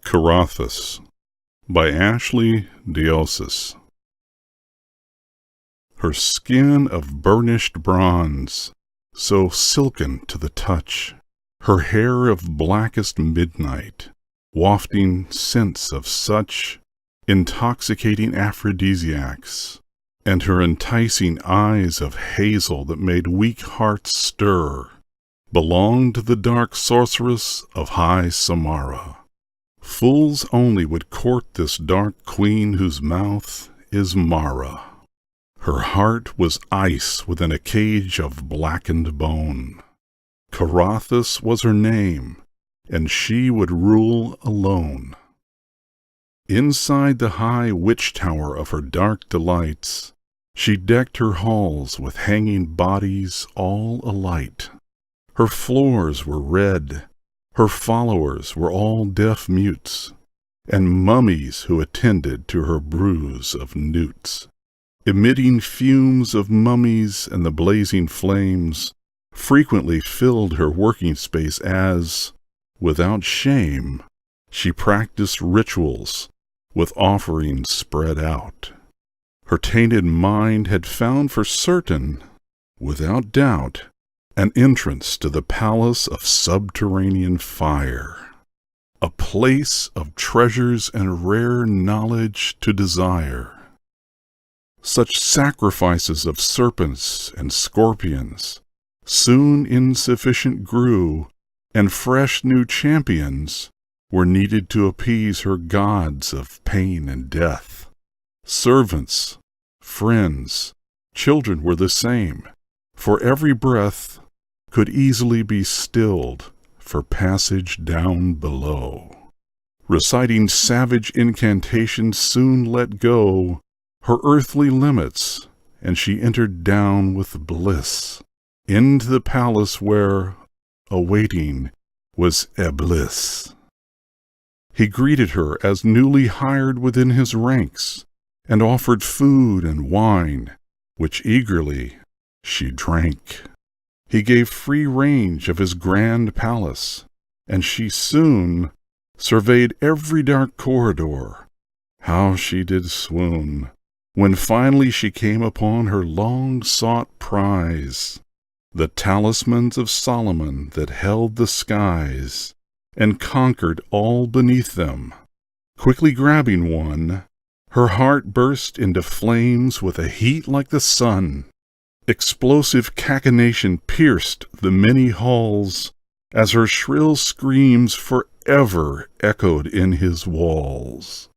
Carathis by Ashley Dioses. Her skin of burnished bronze, so silken to the touch, her hair of blackest midnight, wafting scents of such intoxicating aphrodisiacs, and her enticing eyes of hazel that made weak hearts stir, belonged to the dark sorceress of high Samara. Fools only would court this dark queen whose mouth is Mara. Her heart was ice within a cage of blackened bone. Carathis was her name, and she would rule alone. Inside the high witch tower of her dark delights, she decked her halls with hanging bodies all alight. Her floors were red, her followers were all deaf mutes, and mummies who attended to her brews of newts. Emitting fumes of mummies and the blazing flames frequently filled her working space as, without shame, she practiced rituals with offerings spread out. Her tainted mind had found for certain, without doubt, an entrance to the palace of subterranean fire, a place of treasures and rare knowledge to desire. Such sacrifices of serpents and scorpions soon insufficient grew, and fresh new champions were needed to appease her gods of pain and death. Servants, friends, children were the same, for every breath could easily be stilled for passage down below. Reciting savage incantations soon let go her earthly limits, and she entered down with bliss into the palace where, awaiting, was Iblis. He greeted her as newly hired within his ranks, and offered food and wine, which eagerly she drank. He gave free range of his grand palace, and she soon surveyed every dark corridor. How she did swoon when finally she came upon her long-sought prize, the talismans of Solomon that held the skies, and conquered all beneath them. Quickly grabbing one, her heart burst into flames with a heat like the sun. Explosive cachinnation pierced the many halls as her shrill screams forever echoed in his walls.